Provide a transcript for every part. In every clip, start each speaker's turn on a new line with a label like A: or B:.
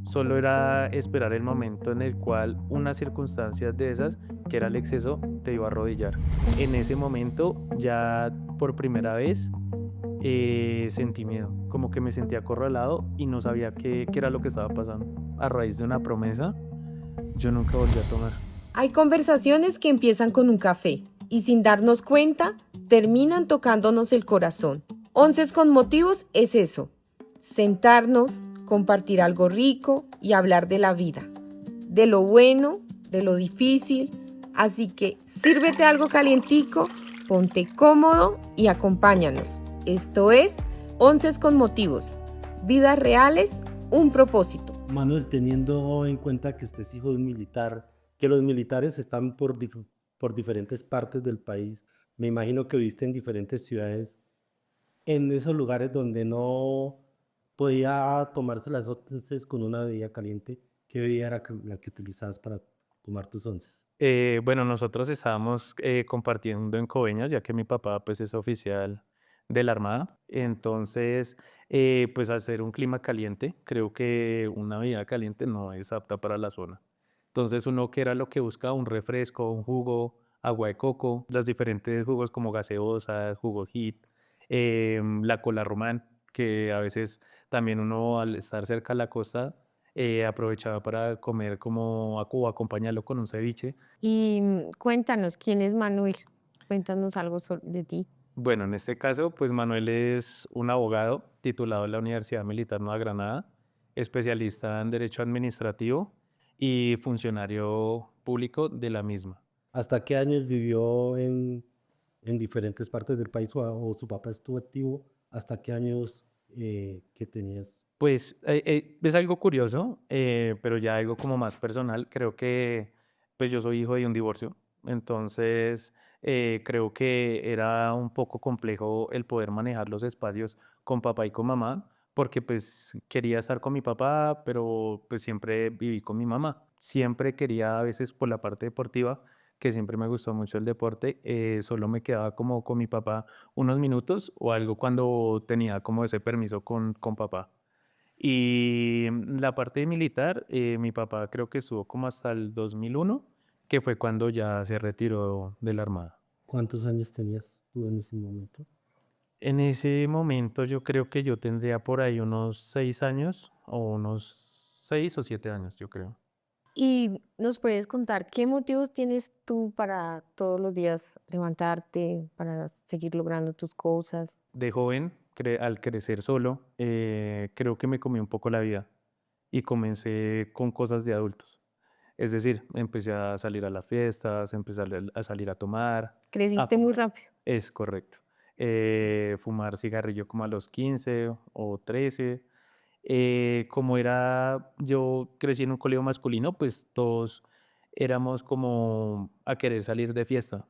A: Solo era esperar el momento en el cual una circunstancia de esas, que era el exceso, te iba a arrodillar. En ese momento, ya por primera vez, sentí miedo, como que me sentía acorralado y no sabía qué era lo que estaba pasando. A raíz de una promesa, yo nunca volví a tomar.
B: Hay conversaciones que empiezan con un café y sin darnos cuenta terminan tocándonos el corazón. Onces con motivos es eso, sentarnos, compartir algo rico y hablar de la vida, de lo bueno, de lo difícil. Así que sírvete algo calientico, ponte cómodo y acompáñanos. Esto es Onces con motivos, vidas reales, un propósito.
C: Manuel, teniendo en cuenta que usted es hijo de un militar, que los militares están por diferentes partes del país, me imagino que viviste en diferentes ciudades, en esos lugares donde no podía tomarse las onces con una bebida caliente, ¿qué bebida era la que utilizabas para tomar tus onces?
A: Bueno, nosotros estábamos compartiendo en Coveñas, ya que mi papá pues es oficial de la Armada. Entonces, pues al ser un clima caliente, creo que una bebida caliente no es apta para la zona. Entonces, uno que era lo que busca, un refresco, un jugo, agua de coco, las diferentes jugos como gaseosas, jugo hit, la cola román, que a veces también uno al estar cerca de la costa aprovechaba para comer como o acompañarlo con un ceviche.
D: Y cuéntanos, ¿quién es Manuel? Cuéntanos algo de ti.
A: Bueno, en este caso, pues Manuel es un abogado titulado en la Universidad Militar Nueva Granada, especialista en Derecho Administrativo y funcionario público de la misma.
C: ¿Hasta qué años vivió en diferentes partes del país o su papá estuvo activo? ¿Hasta qué años que tenías?
A: Pues es algo curioso, pero ya algo como más personal. Creo que pues yo soy hijo de un divorcio, entonces creo que era un poco complejo el poder manejar los espacios con papá y con mamá, porque pues quería estar con mi papá, pero pues siempre viví con mi mamá. Siempre quería a veces por la parte deportiva, que siempre me gustó mucho el deporte, solo me quedaba como con mi papá unos minutos o algo cuando tenía como ese permiso con papá. Y la parte militar, mi papá creo que estuvo como hasta el 2001, que fue cuando ya se retiró de la Armada.
C: ¿Cuántos años tenías tú en ese momento?
A: En ese momento yo creo que yo tendría por ahí unos 6 años o unos 6 o 7 años, yo creo.
D: ¿Y nos puedes contar qué motivos tienes tú para todos los días levantarte, para seguir logrando tus cosas?
A: De joven, al crecer solo, creo que me comí un poco la vida y comencé con cosas de adultos. Es decir, empecé a salir a las fiestas, empecé a salir a tomar.
D: Creciste
A: Ah,
D: muy rápido.
A: es correcto. Fumar cigarrillo como a los 15 o 13. Como era, yo crecí en un colegio masculino, pues todos éramos como a querer salir de fiesta.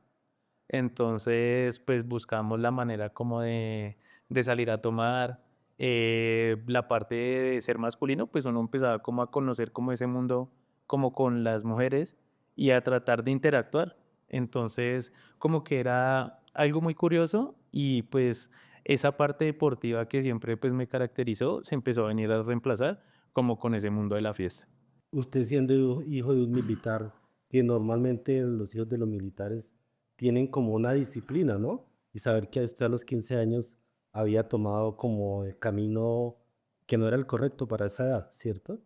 A: Entonces, pues buscamos la manera como de salir a tomar. La parte de ser masculino, pues uno empezaba como a conocer como ese mundo, como con las mujeres y a tratar de interactuar. Entonces, como que era algo muy curioso y pues esa parte deportiva que siempre pues me caracterizó se empezó a venir a reemplazar como con ese mundo de la fiesta.
C: Usted siendo hijo de un militar, que normalmente los hijos de los militares tienen como una disciplina, ¿no? Y saber que usted a los 15 años había tomado como el camino que no era el correcto para esa edad, ¿cierto?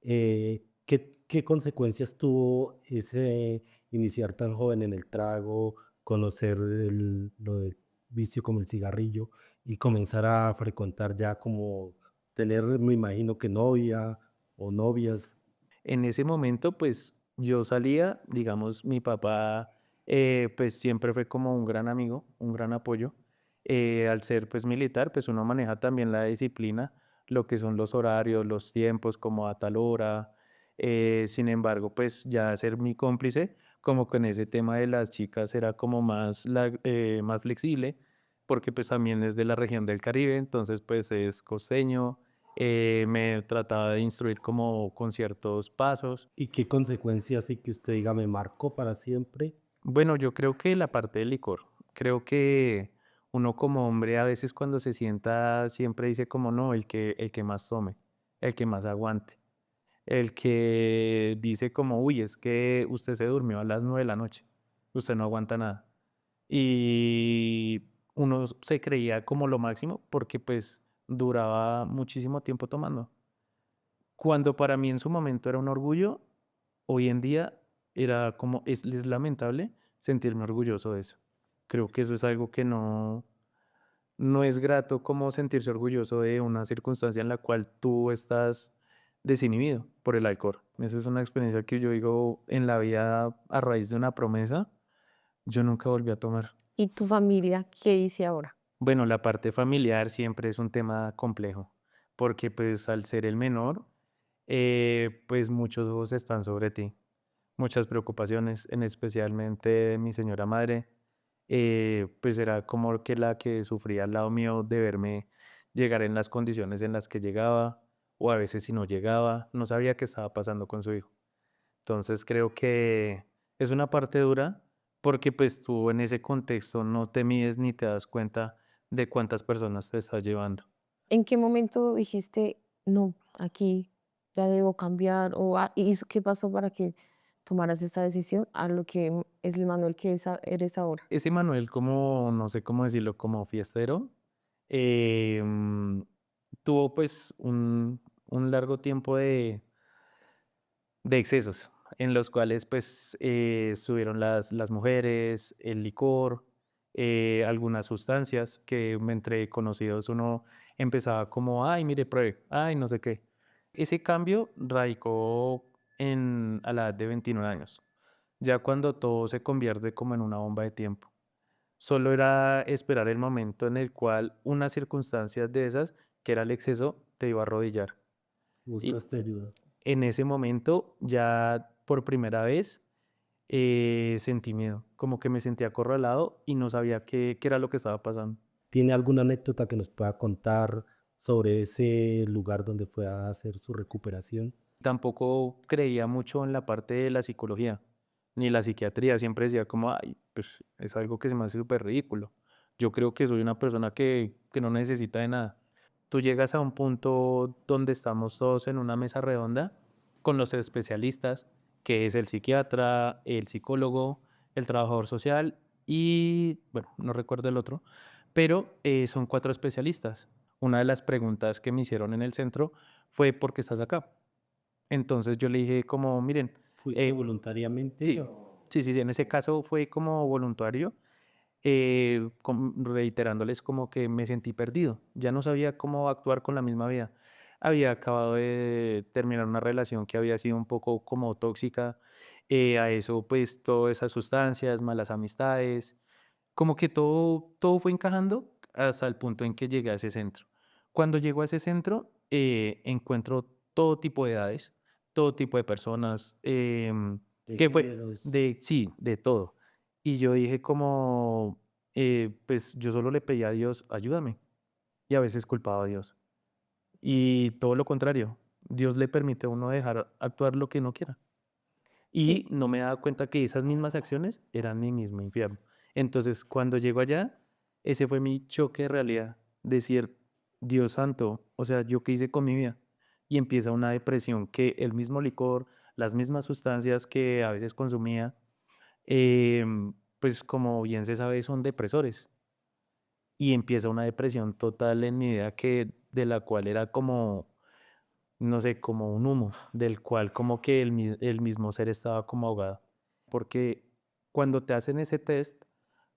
C: ¿Qué consecuencias tuvo ese iniciar tan joven en el trago, conocer lo del vicio como el cigarrillo y comenzar a frecuentar ya como tener, me imagino que novia o novias?
A: En ese momento, pues yo salía, digamos, mi papá, pues siempre fue como un gran amigo, un gran apoyo. Al ser pues militar, pues uno maneja también la disciplina, lo que son los horarios, los tiempos, como a tal hora. Sin embargo, pues ya ser mi cómplice, como con ese tema de las chicas era como más, más flexible, porque pues también es de la región del Caribe, entonces pues es costeño, me trataba de instruir como con ciertos pasos.
C: ¿Y qué consecuencias sí que usted diga me marcó para siempre?
A: Bueno, yo creo que la parte del licor, creo que uno como hombre a veces cuando se sienta siempre dice como no, el que más tome, el que más aguante. el que dice como, uy, es que usted se durmió a las 9 de la noche, usted no aguanta nada. Y uno se creía como lo máximo porque pues duraba muchísimo tiempo tomando. Cuando para mí en su momento era un orgullo, hoy en día era como, es lamentable sentirme orgulloso de eso. Creo que eso es algo que no es grato como sentirse orgulloso de una circunstancia en la cual tú estás desinhibido por el alcohol. Esa es una experiencia que yo digo en la vida a raíz de una promesa, yo nunca volví a tomar.
D: ¿Y tu familia qué dice ahora?
A: Bueno, la parte familiar siempre es un tema complejo, porque pues al ser el menor, pues muchos ojos están sobre ti, muchas preocupaciones, en especialmente mi señora madre, pues era como que la que sufría al lado mío de verme llegar en las condiciones en las que llegaba, o a veces si no llegaba, no sabía qué estaba pasando con su hijo. Entonces creo que es una parte dura porque pues tú en ese contexto no te mides ni te das cuenta de cuántas personas te estás llevando.
D: ¿En qué momento dijiste, no, aquí ya debo cambiar? ¿Y qué pasó para que tomaras esa decisión a lo que es el Manuel que eres ahora?
A: Ese Manuel como, no sé cómo decirlo, como fiestero, em, tuvo pues un largo tiempo de excesos en los cuales pues subieron las mujeres, el licor, algunas sustancias que entre conocidos uno empezaba como, ay, mire, pruebe, ay, no sé qué. Ese cambio radicó a la edad de 29 años, ya cuando todo se convierte como en una bomba de tiempo. Solo era esperar el momento en el cual una circunstancia de esas, que era el exceso, te iba a arrodillar. Y
C: Buscaste ayuda.
A: en ese momento, ya por primera vez, sentí miedo, como que me sentía acorralado y no sabía qué era lo que estaba pasando.
C: ¿Tiene alguna anécdota que nos pueda contar sobre ese lugar donde fue a hacer su recuperación?
A: Tampoco creía mucho en la parte de la psicología, ni la psiquiatría. Siempre decía como, ay, pues es algo que se me hace súper ridículo. Yo creo que soy una persona que no necesita de nada. Tú llegas a un punto donde estamos todos en una mesa redonda con los especialistas, que es el psiquiatra, el psicólogo, el trabajador social y, bueno, no recuerdo el otro, pero son 4 especialistas. Una de las preguntas que me hicieron en el centro fue, ¿por qué estás acá? Entonces yo le dije como, miren,
C: ¿Fuiste voluntariamente
A: sí,
C: o
A: sí, en ese caso fue como voluntario, reiterándoles como que me sentí perdido, ya no sabía cómo actuar con la misma vida. Había acabado de terminar una relación que había sido un poco como tóxica, a eso pues todas esas sustancias, malas amistades, como que todo fue encajando hasta el punto en que llegué a ese centro. Cuando llego a ese centro, encuentro todo tipo de edades, todo tipo de personas,
C: de
A: que fue
C: géneros?
A: de sí, de todo. Y yo dije como, pues yo solo le pedí a Dios, ayúdame. Y a veces culpaba a Dios. Y todo lo contrario, Dios le permite a uno dejar actuar lo que no quiera.
D: Y
A: Y no me daba cuenta que esas mismas acciones eran mi mismo infierno. Entonces, cuando llego allá, ese fue mi choque de realidad. Decir, Dios santo, o sea, ¿yo qué hice con mi vida? Y empieza una depresión que el mismo licor, las mismas sustancias que a veces consumía, pues como bien se sabe, son depresores. Y empieza una depresión total en mi vida de la cual era como, no sé, como un humo, del cual como que el mismo ser estaba como ahogado. Porque cuando te hacen ese test,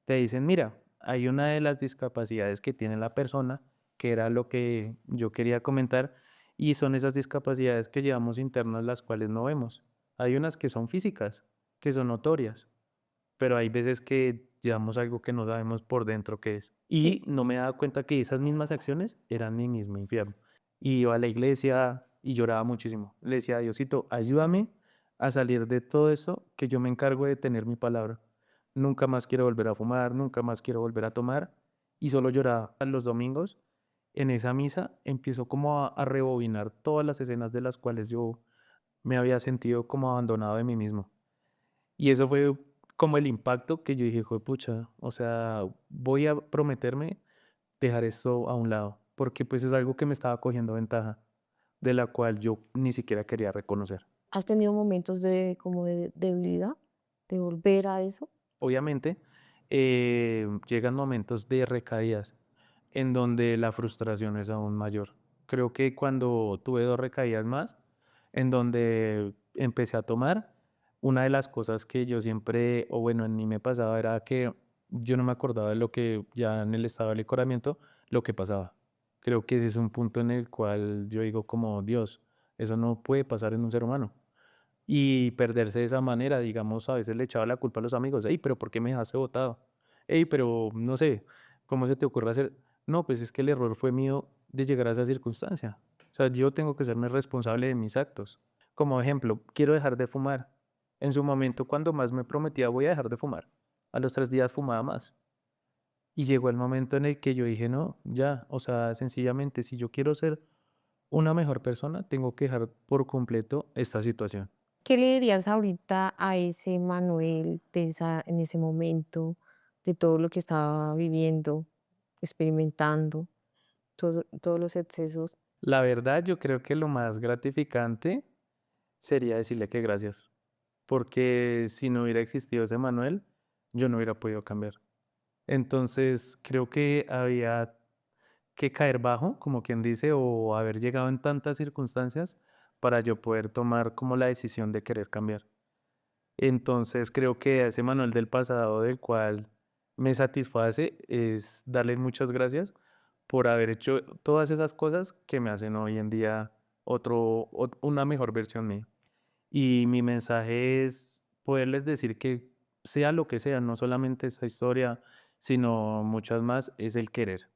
A: te dicen, mira, hay una de las discapacidades que tiene la persona, que era lo que yo quería comentar, y son esas discapacidades que llevamos internas las cuales no vemos. Hay unas que son físicas, que son notorias, pero hay veces que llevamos algo que no sabemos por dentro qué es.
D: y
A: Y no me daba cuenta que esas mismas acciones eran mi mismo infierno. Y iba a la iglesia y lloraba muchísimo. Le decía, Diosito, ayúdame a salir de todo eso, que yo me encargo de tener mi palabra. Nunca más quiero volver a fumar, nunca más quiero volver a tomar. Y solo lloraba. Los domingos, en esa misa, empiezo como a rebobinar todas las escenas de las cuales yo me había sentido como abandonado de mí mismo. Y eso fue como el impacto que yo dije, pucha, o sea, voy a prometerme dejar esto a un lado, porque pues es algo que me estaba cogiendo ventaja. de la cual yo ni siquiera quería reconocer.
D: ¿Has tenido momentos de como de debilidad, de volver a eso?
A: Obviamente, llegan momentos de recaídas en donde la frustración es aún mayor. Creo que cuando tuve 2 recaídas más, en donde empecé a tomar, una de las cosas que yo siempre, o bueno, en mí me pasaba era que yo no me acordaba de lo que ya en el estado de licoramiento, lo que pasaba. Creo que ese es un punto en el cual yo digo como: "Dios, eso no puede pasar en un ser humano". Y perderse de esa manera, digamos, a veces le echaba la culpa a los amigos: "Hey, pero ¿por qué me dejaste botado? Hey, pero no sé, ¿cómo se te ocurre hacer?". No, pues es que el error fue mío de llegar a esa circunstancia. O sea, yo tengo que serme responsable de mis actos. Como ejemplo, quiero dejar de fumar. En su momento, cuando más me prometía voy a dejar de fumar, a los 3 días fumaba más. Y llegó el momento en el que yo dije: "No, ya, o sea, sencillamente, si yo quiero ser una mejor persona, tengo que dejar por completo esta situación".
D: ¿Qué le dirías ahorita a ese Manuel de en ese momento, de todo lo que estaba viviendo, experimentando, todos los excesos?
A: La verdad, yo creo que lo más gratificante sería decirle que gracias, porque si no hubiera existido ese Manuel, yo no hubiera podido cambiar. Entonces, creo que había que caer bajo, como quien dice, o haber llegado en tantas circunstancias para yo poder tomar como la decisión de querer cambiar. Entonces, creo que a ese Manuel del pasado del cual me satisface es darle muchas gracias por haber hecho todas esas cosas que me hacen hoy en día una mejor versión mía. Y mi mensaje es poderles decir que sea lo que sea, no solamente esa historia, sino muchas más, es el querer.